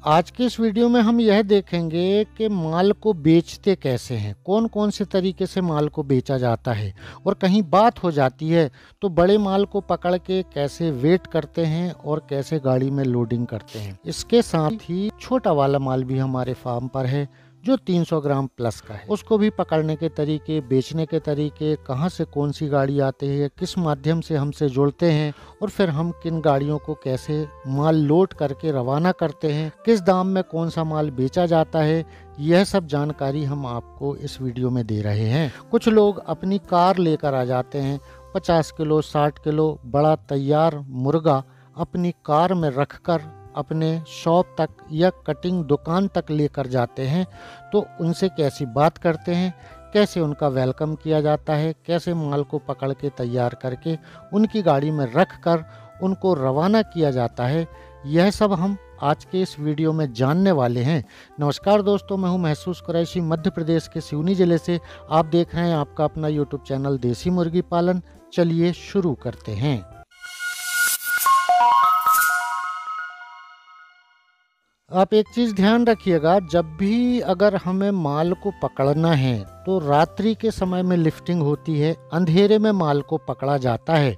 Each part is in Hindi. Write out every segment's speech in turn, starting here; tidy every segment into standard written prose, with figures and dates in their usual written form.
आज के इस वीडियो में हम यह देखेंगे कि माल को बेचते कैसे हैं, कौन कौन से तरीके से माल को बेचा जाता है और कहीं बात हो जाती है तो बड़े माल को पकड़ के कैसे वेट करते हैं और कैसे गाड़ी में लोडिंग करते हैं। इसके साथ ही छोटा वाला माल भी हमारे फार्म पर है जो 300 ग्राम प्लस का है, उसको भी पकड़ने के तरीके, बेचने के तरीके, कहाँ से कौन सी गाड़ी आती है, किस माध्यम से हमसे जुड़ते हैं और फिर हम किन गाड़ियों को कैसे माल लोड करके रवाना करते हैं, किस दाम में कौन सा माल बेचा जाता है, यह सब जानकारी हम आपको इस वीडियो में दे रहे हैं। कुछ लोग अपनी कार लेकर आ जाते हैं, 50 किलो 60 किलो बड़ा तैयार मुर्गा अपनी कार में रखकर अपने शॉप तक या कटिंग दुकान तक लेकर जाते हैं। तो उनसे कैसी बात करते हैं, कैसे उनका वेलकम किया जाता है, कैसे माल को पकड़ के तैयार करके उनकी गाड़ी में रख कर उनको रवाना किया जाता है, यह सब हम आज के इस वीडियो में जानने वाले हैं। नमस्कार दोस्तों, मैं हूं महसूस कुरैशी, मध्य प्रदेश के सिवनी जिले से। आप देख रहे हैं आपका अपना यूट्यूब चैनल देसी मुर्गी पालन। चलिए शुरू करते हैं। आप एक चीज़ ध्यान रखिएगा, जब भी अगर हमें माल को पकड़ना है तो रात्रि के समय में लिफ्टिंग होती है, अंधेरे में माल को पकड़ा जाता है।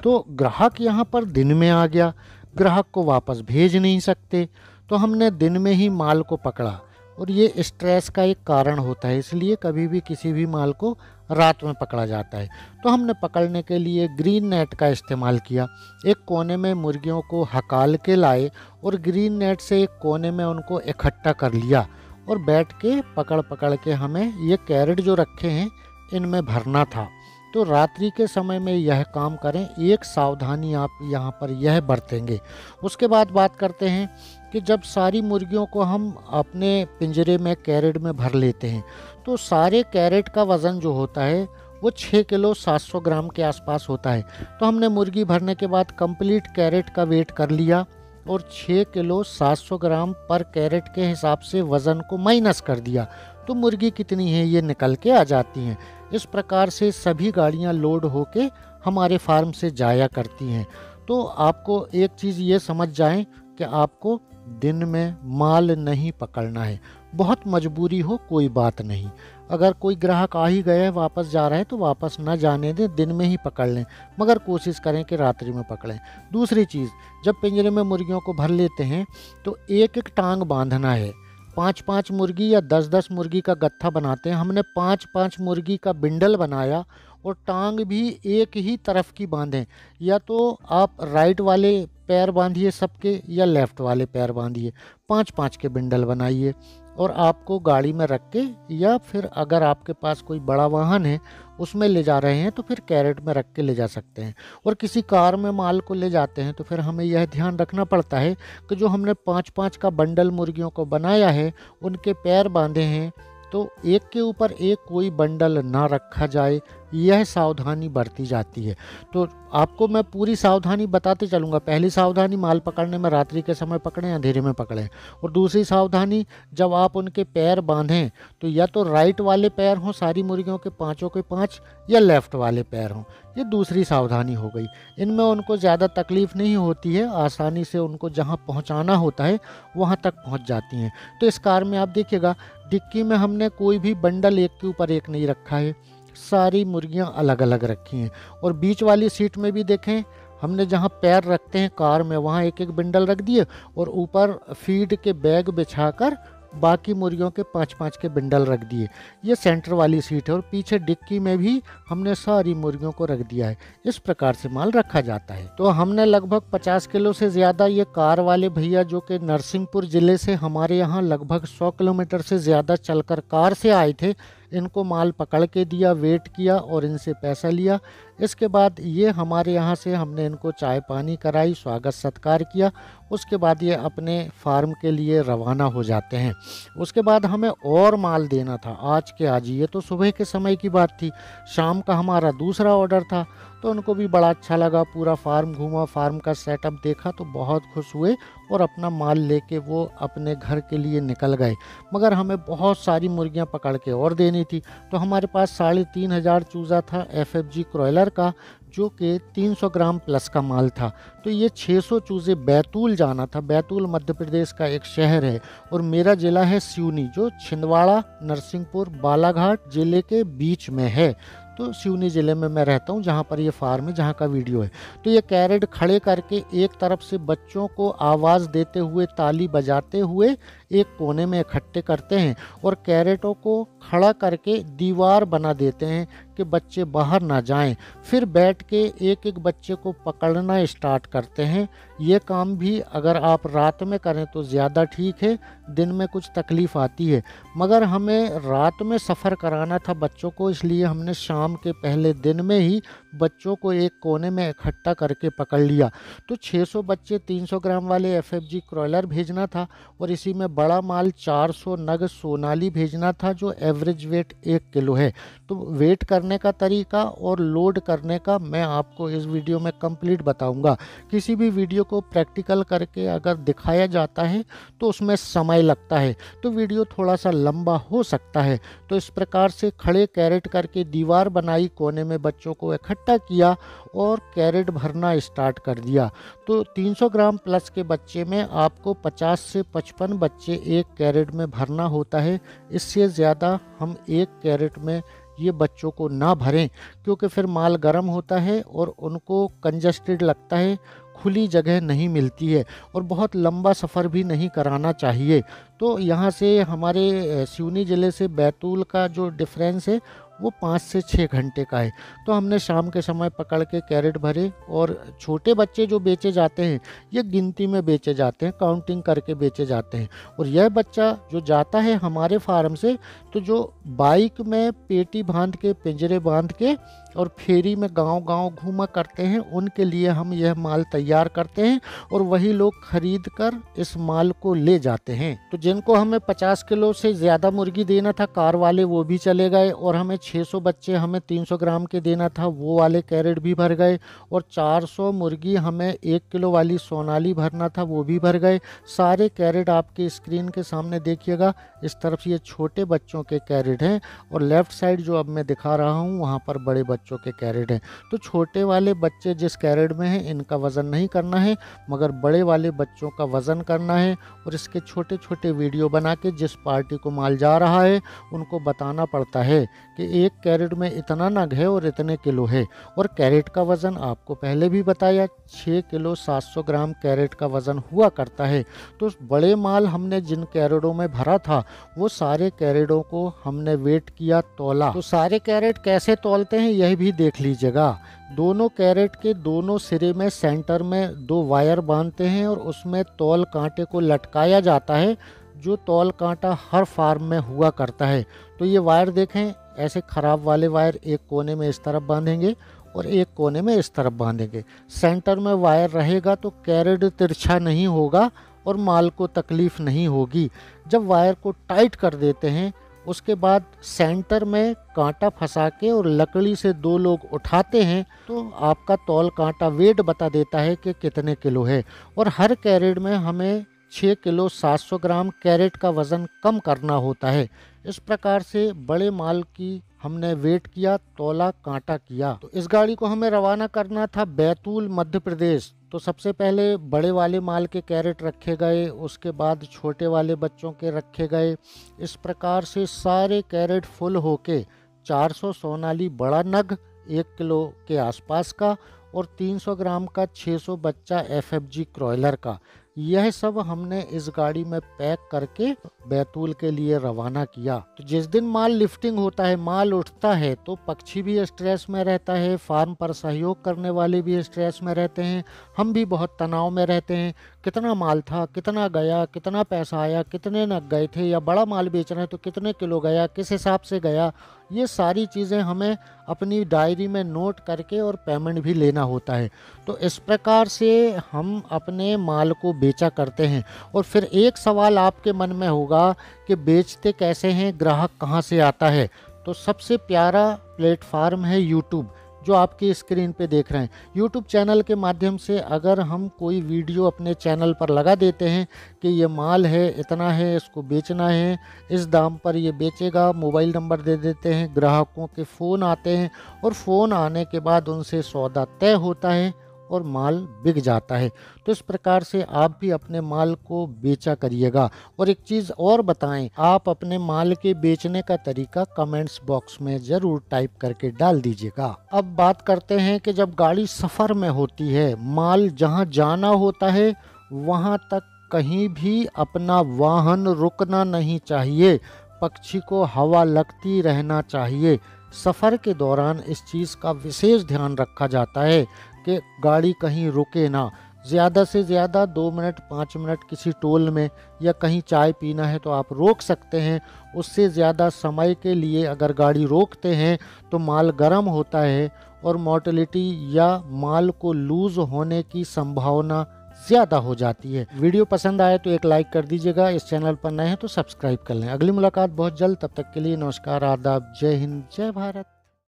तो ग्राहक यहाँ पर दिन में आ गया, ग्राहक को वापस भेज नहीं सकते, तो हमने दिन में ही माल को पकड़ा और ये स्ट्रेस का एक कारण होता है, इसलिए कभी भी किसी भी माल को रात में पकड़ा जाता है। तो हमने पकड़ने के लिए ग्रीन नेट का इस्तेमाल किया। एक कोने में मुर्गियों को हकाल के लाए और ग्रीन नेट से एक कोने में उनको इकट्ठा कर लिया और बैठ के पकड़ पकड़ के हमें ये कैरेट जो रखे हैं इनमें भरना था। तो रात्रि के समय में यह काम करें, एक सावधानी आप यहाँ पर यह बरतेंगे। उसके बाद बात करते हैं कि जब सारी मुर्गियों को हम अपने पिंजरे में कैरेट में भर लेते हैं तो सारे कैरेट का वज़न जो होता है वो 6 किलो 700 ग्राम के आसपास होता है। तो हमने मुर्गी भरने के बाद कंप्लीट कैरेट का वेट कर लिया और 6 किलो 700 ग्राम पर कैरेट के हिसाब से वज़न को माइनस कर दिया, तो मुर्गी कितनी है ये निकल के आ जाती हैं। इस प्रकार से सभी गाड़ियां लोड होके हमारे फार्म से जाया करती हैं। तो आपको एक चीज़ ये समझ जाएं कि आपको दिन में माल नहीं पकड़ना है। बहुत मजबूरी हो कोई बात नहीं, अगर कोई ग्राहक आ ही गया है, वापस जा रहा है तो वापस न जाने दें, दिन में ही पकड़ लें, मगर कोशिश करें कि रात्रि में पकड़ें। दूसरी चीज़, जब पिंजरे में मुर्गियों को भर लेते हैं तो एक एक टांग बांधना है। 5-5 मुर्गी या 10-10 मुर्गी का गट्ठा बनाते हैं। हमने 5-5 मुर्गी का बिंडल बनाया और टांग भी एक ही तरफ की बांधें, या तो आप राइट वाले पैर बांधिए सबके या लेफ़्ट वाले पैर बांधिए। 5-5 के बिंडल बनाइए और आपको गाड़ी में रख के, या फिर अगर आपके पास कोई बड़ा वाहन है उसमें ले जा रहे हैं तो फिर कैरेट में रख के ले जा सकते हैं। और किसी कार में माल को ले जाते हैं तो फिर हमें यह ध्यान रखना पड़ता है कि जो हमने 5-5 का बंडल मुर्गियों को बनाया है उनके पैर बांधे हैं तो एक के ऊपर एक कोई बंडल ना रखा जाए, यह सावधानी बरती जाती है। तो आपको मैं पूरी सावधानी बताते चलूँगा। पहली सावधानी, माल पकड़ने में रात्रि के समय पकड़ें, अंधेरे में पकड़ें। और दूसरी सावधानी, जब आप उनके पैर बांधें तो या तो राइट वाले पैर हों सारी मुर्गियों के, पाँचों के 5, या लेफ़्ट वाले पैर हों। ये दूसरी सावधानी हो गई। इनमें उनको ज़्यादा तकलीफ़ नहीं होती है, आसानी से उनको जहाँ पहुँचाना होता है वहाँ तक पहुँच जाती हैं। तो इस कार में आप देखिएगा, डिक्की में हमने कोई भी बंडल एक के ऊपर एक नहीं रखा है, सारी मुर्गियां अलग अलग रखी हैं। और बीच वाली सीट में भी देखें, हमने जहां पैर रखते हैं कार में वहां एक एक बंडल रख दिए और ऊपर फीड के बैग बिछाकर बाकी मुर्गियों के 5-5 के बंडल रख दिए। ये सेंटर वाली सीट है और पीछे डिक्की में भी हमने सारी मुर्गियों को रख दिया है। इस प्रकार से माल रखा जाता है। तो हमने लगभग 50 किलो से ज़्यादा, ये कार वाले भैया जो कि नरसिंहपुर ज़िले से हमारे यहाँ लगभग 100 किलोमीटर से ज़्यादा चलकर कार से आए थे, इनको माल पकड़ के दिया, वेट किया और इनसे पैसा लिया। इसके बाद ये हमारे यहाँ से हमने इनको चाय पानी कराई, स्वागत सत्कार किया। उसके बाद ये अपने फार्म के लिए रवाना हो जाते हैं। उसके बाद हमें और माल देना था आज के आज ही, ये तो सुबह के समय की बात थी। शाम का हमारा दूसरा ऑर्डर था तो उनको भी बड़ा अच्छा लगा। पूरा फार्म घूमा, फार्म का सेटअप देखा तो बहुत खुश हुए और अपना माल लेके वो अपने घर के लिए निकल गए। मगर हमें बहुत सारी मुर्गियां पकड़ के और देनी थी, तो हमारे पास 3500 चूज़ा था FFG क्रॉयलर का, जो कि 300 ग्राम प्लस का माल था। तो ये 600 चूज़े बैतूल जाना था। बैतूल मध्य प्रदेश का एक शहर है और मेरा ज़िला है सिवनी, जो छिंदवाड़ा, नरसिंहपुर, बालाघाट ज़िले के बीच में है। तो सिवनी ज़िले में मैं रहता हूँ, जहाँ पर ये फार्म है, जहाँ का वीडियो है। तो ये कैरेट खड़े करके एक तरफ से बच्चों को आवाज़ देते हुए, ताली बजाते हुए एक कोने में इकट्ठे करते हैं और कैरेटों को खड़ा करके दीवार बना देते हैं कि बच्चे बाहर ना जाएं। फिर बैठ के एक एक बच्चे को पकड़ना स्टार्ट करते हैं। ये काम भी अगर आप रात में करें तो ज़्यादा ठीक है, दिन में कुछ तकलीफ़ आती है, मगर हमें रात में सफ़र कराना था बच्चों को, इसलिए हमने शाम के पहले दिन में ही बच्चों को एक कोने में इकट्ठा करके पकड़ लिया। तो 600 बच्चे 300 ग्राम वाले एफएफजी क्रॉयलर भेजना था और इसी में बड़ा माल 400 नग सोनाली भेजना था, जो एवरेज वेट 1 किलो है। तो वेट करने का तरीका और लोड करने का मैं आपको इस वीडियो में कंप्लीट बताऊंगा। किसी भी वीडियो को प्रैक्टिकल करके अगर दिखाया जाता है तो उसमें समय लगता है, तो वीडियो थोड़ा सा लंबा हो सकता है। तो इस प्रकार से खड़े कैरेट करके दीवार बनाई, कोने में बच्चों को इकट्ठा किया और कैरेट भरना स्टार्ट कर दिया। तो 300 ग्राम प्लस के बच्चे में आपको 50 से 55 बच्चे एक कैरेट में भरना होता है। इससे ज़्यादा हम एक कैरेट में ये बच्चों को ना भरें, क्योंकि फिर माल गर्म होता है और उनको कंजस्टेड लगता है, खुली जगह नहीं मिलती है और बहुत लंबा सफ़र भी नहीं कराना चाहिए। तो यहाँ से हमारे सिवनी ज़िले से बैतूल का जो डिफरेंस है वो 5 से 6 घंटे का है। तो हमने शाम के समय पकड़ के कैरेट भरे और छोटे बच्चे जो बेचे जाते हैं ये गिनती में बेचे जाते हैं, काउंटिंग करके बेचे जाते हैं। और यह बच्चा जो जाता है हमारे फार्म से, तो जो बाइक में पेटी बांध के, पिंजरे बांध के और फेरी में गांव-गांव घूमा करते हैं, उनके लिए हम यह माल तैयार करते हैं और वही लोग खरीद कर इस माल को ले जाते हैं। तो जिनको हमें 50 किलो से ज़्यादा मुर्गी देना था, कार वाले, वो भी चले गए और हमें 600 बच्चे हमें 300 ग्राम के देना था, वो वाले कैरेट भी भर गए और 400 मुर्गी हमें 1 किलो वाली सोनाली भरना था, वो भी भर गए। सारे कैरेट आपके स्क्रीन के सामने देखिएगा। इस तरफ ये छोटे बच्चों के कैरेट हैं और लेफ़्ट साइड जो अब मैं दिखा रहा हूँ वहाँ पर बड़े बच्चों के कैरेट हैं। तो छोटे वाले बच्चे जिस कैरेट में हैं इनका वज़न नहीं करना है, मगर बड़े वाले बच्चों का वज़न करना है और इसके छोटे छोटे वीडियो बना के जिस पार्टी को माल जा रहा है उनको बताना पड़ता है कि एक कैरेट में इतना नग है और इतने किलो है। और कैरेट का वज़न आपको पहले भी बताया, 6 किलो 700 ग्राम कैरेट का वज़न हुआ करता है। तो बड़े माल हमने जिन कैरेटों में भरा था वो सारे कैरेटों को हमने वेट किया, तौला। तो सारे कैरेट कैसे तौलते हैं यह भी देख लीजिएगा। दोनों कैरेट के दोनों सिरे में सेंटर में 2 वायर बांधते हैं और उसमें तौल कांटे को लटकाया जाता है, जो तौल कांटा हर फार्म में हुआ करता है। तो ये वायर देखें, ऐसे ख़राब वाले वायर एक कोने में इस तरफ बांधेंगे और एक कोने में इस तरफ बांधेंगे। सेंटर में वायर रहेगा तो कैरेट तिरछा नहीं होगा और माल को तकलीफ़ नहीं होगी। जब वायर को टाइट कर देते हैं उसके बाद सेंटर में कांटा फंसा के और लकड़ी से 2 लोग उठाते हैं तो आपका तौल कांटा वेट बता देता है कि कितने किलो है। और हर कैरेट में हमें 6 किलो 700 ग्राम कैरेट का वज़न कम करना होता है। इस प्रकार से बड़े माल की हमने वेट किया, तौला, कांटा किया। तो इस गाड़ी को हमें रवाना करना था बैतूल मध्य प्रदेश। तो सबसे पहले बड़े वाले माल के कैरेट रखे गए, उसके बाद छोटे वाले बच्चों के रखे गए। इस प्रकार से सारे कैरेट फुल होके 400 सोनाली बड़ा नग 1 किलो के आसपास का और 300 ग्राम का 600 बच्चा एफएफजी क्रॉयलर का, यह सब हमने इस गाड़ी में पैक करके बैतूल के लिए रवाना किया। तो जिस दिन माल लिफ्टिंग होता है, माल उठता है, तो पक्षी भी स्ट्रेस में रहता है, फार्म पर सहयोग करने वाले भी स्ट्रेस में रहते हैं, हम भी बहुत तनाव में रहते हैं। कितना माल था, कितना गया, कितना पैसा आया, कितने नग गए थे, या बड़ा माल बेच रहे हैं तो कितने किलो गया, किस हिसाब से गया, ये सारी चीज़ें हमें अपनी डायरी में नोट करके और पेमेंट भी लेना होता है। तो इस प्रकार से हम अपने माल को बेचा करते हैं। और फिर एक सवाल आपके मन में होगा कि बेचते कैसे हैं, ग्राहक कहाँ से आता है। तो सबसे प्यारा प्लेटफार्म है यूट्यूब। जो आपकी स्क्रीन पे देख रहे हैं। यूट्यूब चैनल के माध्यम से अगर हम कोई वीडियो अपने चैनल पर लगा देते हैं कि ये माल है, इतना है, इसको बेचना है, इस दाम पर ये बेचेगा, मोबाइल नंबर दे देते हैं, ग्राहकों के फ़ोन आते हैं और फ़ोन आने के बाद उनसे सौदा तय होता है और माल बिक जाता है। तो इस प्रकार से आप भी अपने माल को बेचा करिएगा। और एक चीज़ और बताएं, आप अपने माल के बेचने का तरीका कमेंट्स बॉक्स में ज़रूर टाइप करके डाल दीजिएगा। अब बात करते हैं कि जब गाड़ी सफ़र में होती है, माल जहां जाना होता है वहां तक कहीं भी अपना वाहन रुकना नहीं चाहिए। पक्षी को हवा लगती रहना चाहिए। सफ़र के दौरान इस चीज़ का विशेष ध्यान रखा जाता है कि गाड़ी कहीं रुके ना। ज़्यादा से ज़्यादा 2 मिनट 5 मिनट किसी टोल में या कहीं चाय पीना है तो आप रोक सकते हैं। उससे ज़्यादा समय के लिए अगर गाड़ी रोकते हैं तो माल गर्म होता है और मोर्टेलिटी या माल को लूज़ होने की संभावना ज़्यादा हो जाती है। वीडियो पसंद आए तो एक लाइक कर दीजिएगा। इस चैनल पर नए हैं तो सब्सक्राइब कर लें। अगली मुलाकात बहुत जल्द, तब तक के लिए नमस्कार, आदाब, जय हिंद, जय भारत।